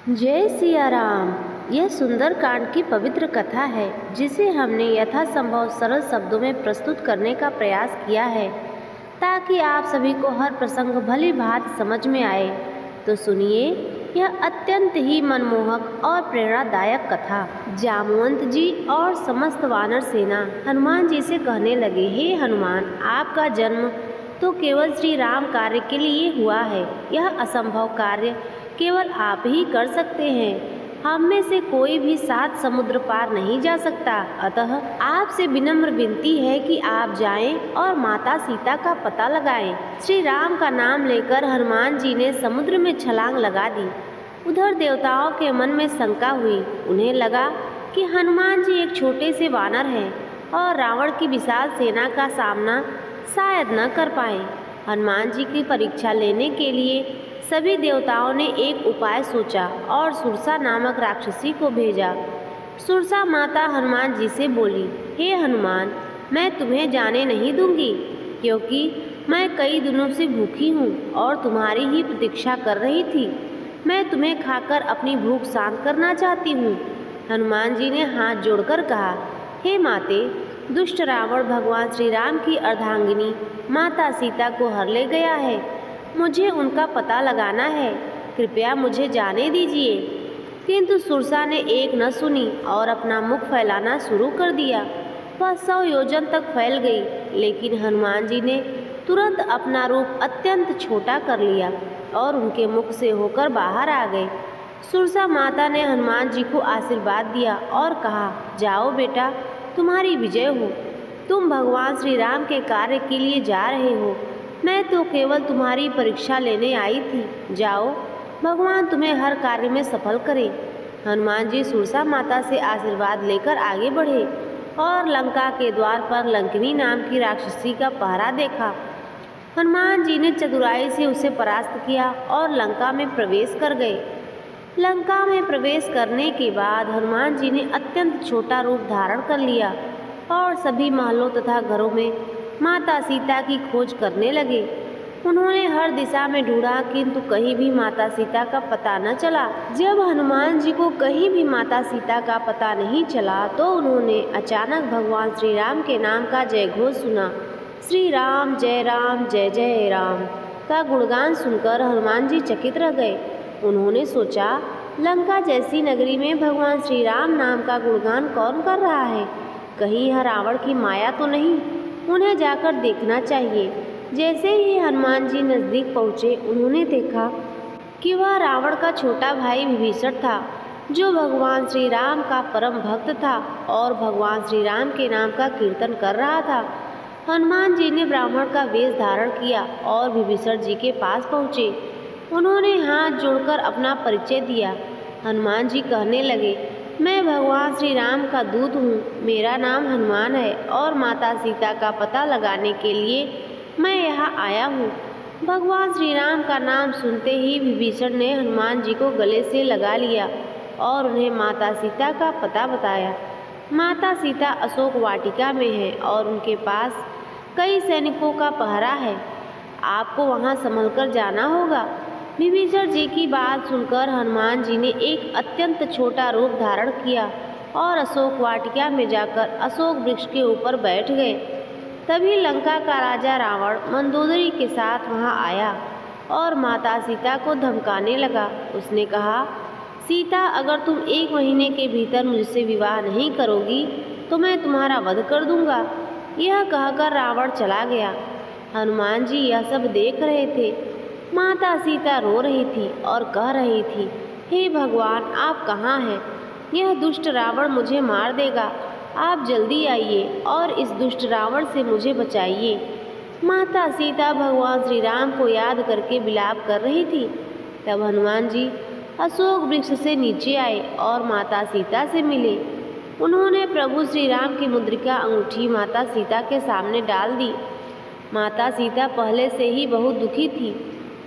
जय सिया राम। यह सुंदर कांड की पवित्र कथा है जिसे हमने यथासंभव सरल शब्दों में प्रस्तुत करने का प्रयास किया है ताकि आप सभी को हर प्रसंग भली भांति समझ में आए। तो सुनिए यह अत्यंत ही मनमोहक और प्रेरणादायक कथा। जामवंत जी और समस्त वानर सेना हनुमान जी से कहने लगे, हे हनुमान, आपका जन्म तो केवल श्री राम कार्य के लिए हुआ है। यह असंभव कार्य केवल आप ही कर सकते हैं। हम में से कोई भी 7 समुद्र पार नहीं जा सकता। अतः आपसे विनम्र विनती है कि आप जाएं और माता सीता का पता लगाएं। श्री राम का नाम लेकर हनुमान जी ने समुद्र में छलांग लगा दी। उधर देवताओं के मन में शंका हुई। उन्हें लगा कि हनुमान जी एक छोटे से वानर हैं और रावण की विशाल सेना का सामना शायद न कर पाए। हनुमान जी की परीक्षा लेने के लिए सभी देवताओं ने एक उपाय सोचा और सुरसा नामक राक्षसी को भेजा। सुरसा माता हनुमान जी से बोली, हे हनुमान, मैं तुम्हें जाने नहीं दूंगी क्योंकि मैं कई दिनों से भूखी हूँ और तुम्हारी ही प्रतीक्षा कर रही थी। मैं तुम्हें खाकर अपनी भूख शांत करना चाहती हूँ। हनुमान जी ने हाथ जोड़कर कहा, हे माते, दुष्ट रावण भगवान श्री राम की अर्धांगिनी माता सीता को हर ले गया है। मुझे उनका पता लगाना है, कृपया मुझे जाने दीजिए। किंतु सुरसा ने एक न सुनी और अपना मुख फैलाना शुरू कर दिया। वह 100 योजन तक फैल गई, लेकिन हनुमान जी ने तुरंत अपना रूप अत्यंत छोटा कर लिया और उनके मुख से होकर बाहर आ गए। सुरसा माता ने हनुमान जी को आशीर्वाद दिया और कहा, जाओ बेटा, तुम्हारी विजय हो। तुम भगवान श्री राम के कार्य के लिए जा रहे हो। मैं तो केवल तुम्हारी परीक्षा लेने आई थी। जाओ, भगवान तुम्हें हर कार्य में सफल करे। हनुमान जी सुरसा माता से आशीर्वाद लेकर आगे बढ़े और लंका के द्वार पर लंकिनी नाम की राक्षसी का पहरा देखा। हनुमान जी ने चतुराई से उसे परास्त किया और लंका में प्रवेश कर गए। लंका में प्रवेश करने के बाद हनुमान जी ने अत्यंत छोटा रूप धारण कर लिया और सभी महलों तथा घरों में माता सीता की खोज करने लगे। उन्होंने हर दिशा में ढूंढा किंतु कहीं भी माता सीता का पता न चला। जब हनुमान जी को कहीं भी माता सीता का पता नहीं चला तो उन्होंने अचानक भगवान श्री राम के नाम का जय घोष सुना। श्री राम जय जय राम का गुणगान सुनकर हनुमान जी चकित रह गए। उन्होंने सोचा, लंका जैसी नगरी में भगवान श्री राम नाम का गुणगान कौन कर रहा है? कहीं यह रावण की माया तो नहीं? उन्हें जाकर देखना चाहिए। जैसे ही हनुमान जी नज़दीक पहुँचे, उन्होंने देखा कि वह रावण का छोटा भाई विभीषण था, जो भगवान श्री राम का परम भक्त था और भगवान श्री राम के नाम का कीर्तन कर रहा था। हनुमान जी ने ब्राह्मण का वेश धारण किया और विभीषण जी के पास पहुँचे। उन्होंने हाथ जोड़कर अपना परिचय दिया। हनुमान जी कहने लगे, मैं भगवान श्री राम का दूत हूँ। मेरा नाम हनुमान है और माता सीता का पता लगाने के लिए मैं यहाँ आया हूँ। भगवान श्री राम का नाम सुनते ही विभीषण ने हनुमान जी को गले से लगा लिया और उन्हें माता सीता का पता बताया। माता सीता अशोक वाटिका में है और उनके पास कई सैनिकों का पहरा है। आपको वहाँ संभल कर जाना होगा। विभीषण जी की बात सुनकर हनुमान जी ने एक अत्यंत छोटा रूप धारण किया और अशोक वाटिका में जाकर अशोक वृक्ष के ऊपर बैठ गए। तभी लंका का राजा रावण मंदोदरी के साथ वहां आया और माता सीता को धमकाने लगा। उसने कहा, सीता, अगर तुम 1 महीने के भीतर मुझसे विवाह नहीं करोगी तो मैं तुम्हारा वध कर दूंगा। यह कहकर रावण चला गया। हनुमान जी यह सब देख रहे थे। माता सीता रो रही थी और कह रही थी, हे भगवान, आप कहाँ हैं? यह दुष्ट रावण मुझे मार देगा। आप जल्दी आइए और इस दुष्ट रावण से मुझे बचाइए। माता सीता भगवान श्री राम को याद करके विलाप कर रही थी। तब हनुमान जी अशोक वृक्ष से नीचे आए और माता सीता से मिले। उन्होंने प्रभु श्री राम की मुद्रिका अंगूठी माता सीता के सामने डाल दी। माता सीता पहले से ही बहुत दुखी थी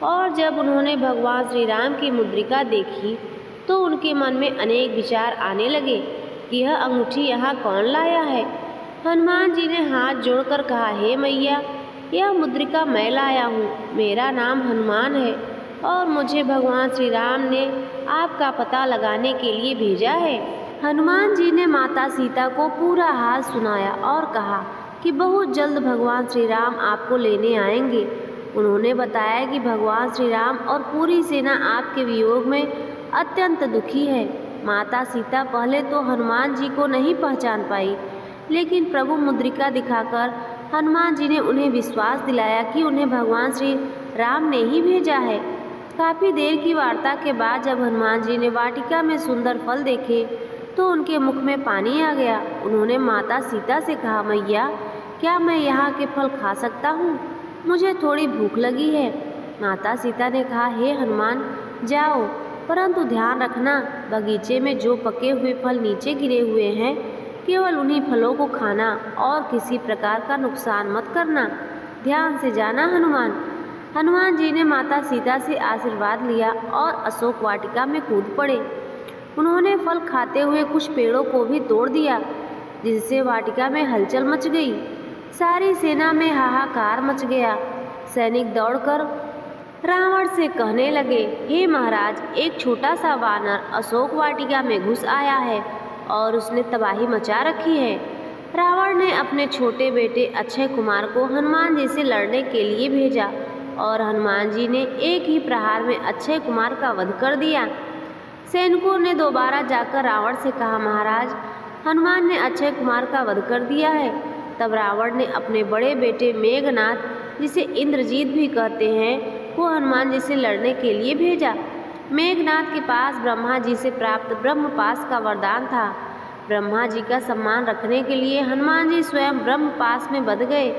और जब उन्होंने भगवान श्री राम की मुद्रिका देखी तो उनके मन में अनेक विचार आने लगे कि यह अंगूठी यहाँ कौन लाया है। हनुमान जी ने हाथ जोड़कर कहा, हे मैया, यह मुद्रिका मैं लाया हूँ। मेरा नाम हनुमान है और मुझे भगवान श्री राम ने आपका पता लगाने के लिए भेजा है। हनुमान जी ने माता सीता को पूरा हाल सुनाया और कहा कि बहुत जल्द भगवान श्री राम आपको लेने आएंगे। उन्होंने बताया कि भगवान श्री राम और पूरी सेना आपके वियोग में अत्यंत दुखी है। माता सीता पहले तो हनुमान जी को नहीं पहचान पाई, लेकिन प्रभु मुद्रिका दिखाकर हनुमान जी ने उन्हें विश्वास दिलाया कि उन्हें भगवान श्री राम ने ही भेजा है। काफ़ी देर की वार्ता के बाद जब हनुमान जी ने वाटिका में सुंदर फल देखे तो उनके मुख में पानी आ गया। उन्होंने माता सीता से कहा, मैया, क्या मैं यहाँ के फल खा सकता हूँ? मुझे थोड़ी भूख लगी है। माता सीता ने कहा, हे हनुमान, जाओ, परंतु ध्यान रखना, बगीचे में जो पके हुए फल नीचे गिरे हुए हैं, केवल उन्हीं फलों को खाना और किसी प्रकार का नुकसान मत करना। ध्यान से जाना हनुमान। हनुमान जी ने माता सीता से आशीर्वाद लिया और अशोक वाटिका में कूद पड़े। उन्होंने फल खाते हुए कुछ पेड़ों को भी तोड़ दिया, जिससे वाटिका में हलचल मच गई। सारी सेना में हाहाकार मच गया। सैनिक दौड़कर रावण से कहने लगे, हे महाराज, एक छोटा सा वानर अशोक वाटिका में घुस आया है और उसने तबाही मचा रखी है। रावण ने अपने छोटे बेटे अक्षय कुमार को हनुमान जी से लड़ने के लिए भेजा और हनुमान जी ने एक ही प्रहार में अक्षय कुमार का वध कर दिया। सैनिकों ने दोबारा जाकर रावण से कहा, महाराज, हनुमान ने अक्षय कुमार का वध कर दिया है। तब रावण ने अपने बड़े बेटे मेघनाथ, जिसे इंद्रजीत भी कहते हैं, को हनुमान जी से लड़ने के लिए भेजा। मेघनाथ के पास ब्रह्मा जी से प्राप्त ब्रह्मपाश का वरदान था। ब्रह्मा जी का सम्मान रखने के लिए हनुमान जी स्वयं ब्रह्मपाश में बंध गए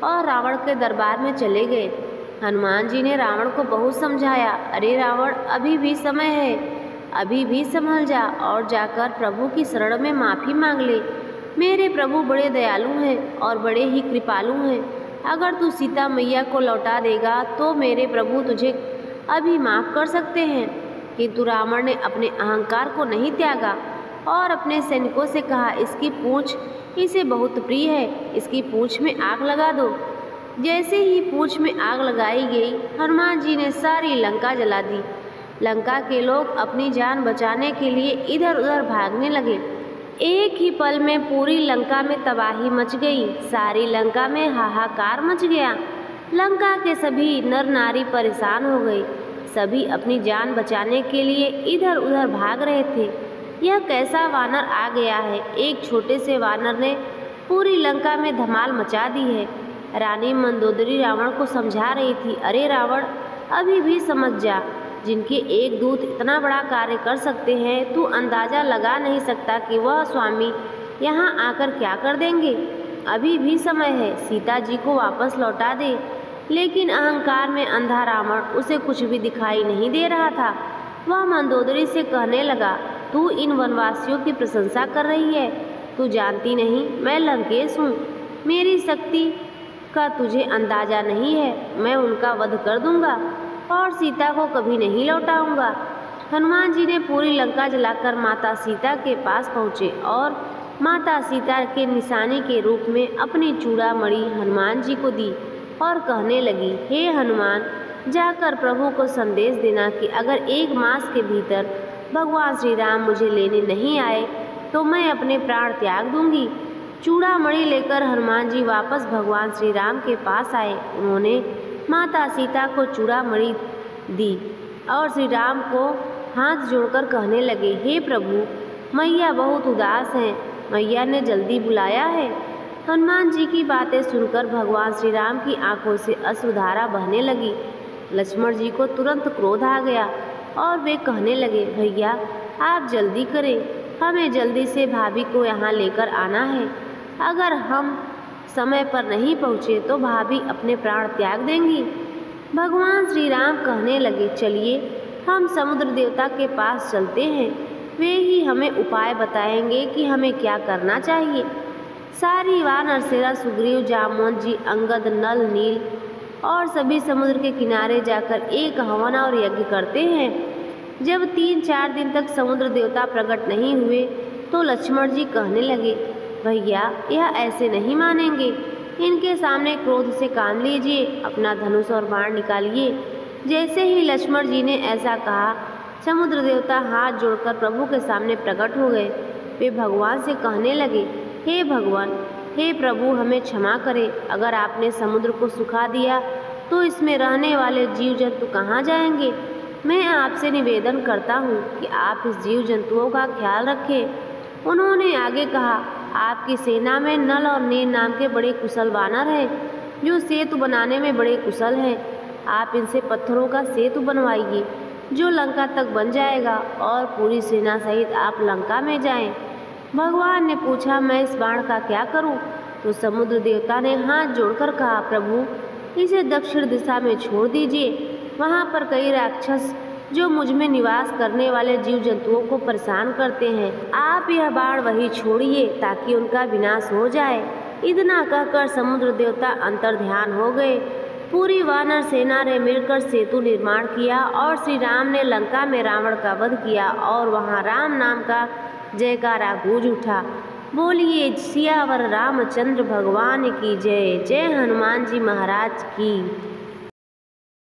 और रावण के दरबार में चले गए। हनुमान जी ने रावण को बहुत समझाया, अरे रावण, अभी भी समय है, अभी भी संभल जा और जाकर प्रभु की शरण में माफ़ी मांग ले। मेरे प्रभु बड़े दयालु हैं और बड़े ही कृपालु हैं। अगर तू सीता मैया को लौटा देगा तो मेरे प्रभु तुझे अभी माफ़ कर सकते हैं। किंतु रावण ने अपने अहंकार को नहीं त्यागा और अपने सैनिकों से कहा, इसकी पूँछ इसे बहुत प्रिय है, इसकी पूँछ में आग लगा दो। जैसे ही पूँछ में आग लगाई गई, हनुमान जी ने सारी लंका जला दी। लंका के लोग अपनी जान बचाने के लिए इधर उधर भागने लगे। एक ही पल में पूरी लंका में तबाही मच गई। सारी लंका में हाहाकार मच गया। लंका के सभी नर नारी परेशान हो गए। सभी अपनी जान बचाने के लिए इधर उधर भाग रहे थे। यह कैसा वानर आ गया है? एक छोटे से वानर ने पूरी लंका में धमाल मचा दी है। रानी मंदोदरी रावण को समझा रही थी, अरे रावण, अभी भी समझ जा, जिनके एक दूत इतना बड़ा कार्य कर सकते हैं, तू अंदाज़ा लगा नहीं सकता कि वह स्वामी यहाँ आकर क्या कर देंगे। अभी भी समय है, सीता जी को वापस लौटा दे। लेकिन अहंकार में अंधा रावण उसे कुछ भी दिखाई नहीं दे रहा था। वह मंदोदरी से कहने लगा, तू इन वनवासियों की प्रशंसा कर रही है, तू जानती नहीं मैं लंकेश हूँ। मेरी शक्ति का तुझे अंदाज़ा नहीं है। मैं उनका वध कर दूंगा और सीता को कभी नहीं लौटाऊंगा। हनुमान जी ने पूरी लंका जलाकर माता सीता के पास पहुँचे और माता सीता के निशानी के रूप में अपनी चूड़ामणि हनुमान जी को दी और कहने लगी, हे हनुमान, जाकर प्रभु को संदेश देना कि अगर 1 मास के भीतर भगवान श्री राम मुझे लेने नहीं आए तो मैं अपने प्राण त्याग दूंगी। चूड़ामणि लेकर हनुमान जी वापस भगवान श्री राम के पास आए। उन्होंने माता सीता को चूड़ामणि दी और श्री राम को हाथ जोड़कर कहने लगे, हे प्रभु, मैया बहुत उदास हैं, मैया ने जल्दी बुलाया है। हनुमान जी की बातें सुनकर भगवान श्री राम की आंखों से अश्रुधारा बहने लगी। लक्ष्मण जी को तुरंत क्रोध आ गया और वे कहने लगे, भैया आप जल्दी करें, हमें जल्दी से भाभी को यहाँ लेकर आना है। अगर हम समय पर नहीं पहुँचे तो भाभी अपने प्राण त्याग देंगी। भगवान श्री राम कहने लगे, चलिए हम समुद्र देवता के पास चलते हैं, वे ही हमें उपाय बताएंगे कि हमें क्या करना चाहिए। सारी वानर सेना सुग्रीव, जामवंत जी, अंगद, नल, नील और सभी समुद्र के किनारे जाकर एक हवन और यज्ञ करते हैं। जब 3-4 दिन तक समुद्र देवता प्रकट नहीं हुए तो लक्ष्मण जी कहने लगे, भैया यह ऐसे नहीं मानेंगे, इनके सामने क्रोध से काम लीजिए, अपना धनुष और बाण निकालिए। जैसे ही लक्ष्मण जी ने ऐसा कहा, समुद्र देवता हाथ जोड़कर प्रभु के सामने प्रकट हो गए। वे भगवान से कहने लगे, हे भगवान, हे प्रभु, हमें क्षमा करें। अगर आपने समुद्र को सुखा दिया तो इसमें रहने वाले जीव जंतु कहाँ जाएंगे? मैं आपसे निवेदन करता हूँ कि आप इस जीव जंतुओं का ख्याल रखें। उन्होंने आगे कहा, आपकी सेना में नल और नील नाम के बड़े कुशल वानर हैं, जो सेतु बनाने में बड़े कुशल हैं। आप इनसे पत्थरों का सेतु बनवाइए, जो लंका तक बन जाएगा, और पूरी सेना सहित आप लंका में जाएं। भगवान ने पूछा, मैं इस बाण का क्या करूं? तो समुद्र देवता ने हाथ जोड़कर कहा, प्रभु, इसे दक्षिण दिशा में छोड़ दीजिए। वहाँ पर कई राक्षस जो मुझ में निवास करने वाले जीव जंतुओं को परेशान करते हैं। आप यह बाण वहीं छोड़िए ताकि उनका विनाश हो जाए। इतना कहकर समुद्र देवता अंतर्ध्यान हो गए। पूरी वानर सेना ने मिलकर सेतु निर्माण किया और श्री राम ने लंका में रावण का वध किया और वहाँ राम नाम का जयकारा गूंज उठा। बोलिए सियावर रामचंद्र भगवान की जय। जय हनुमान जी महाराज की।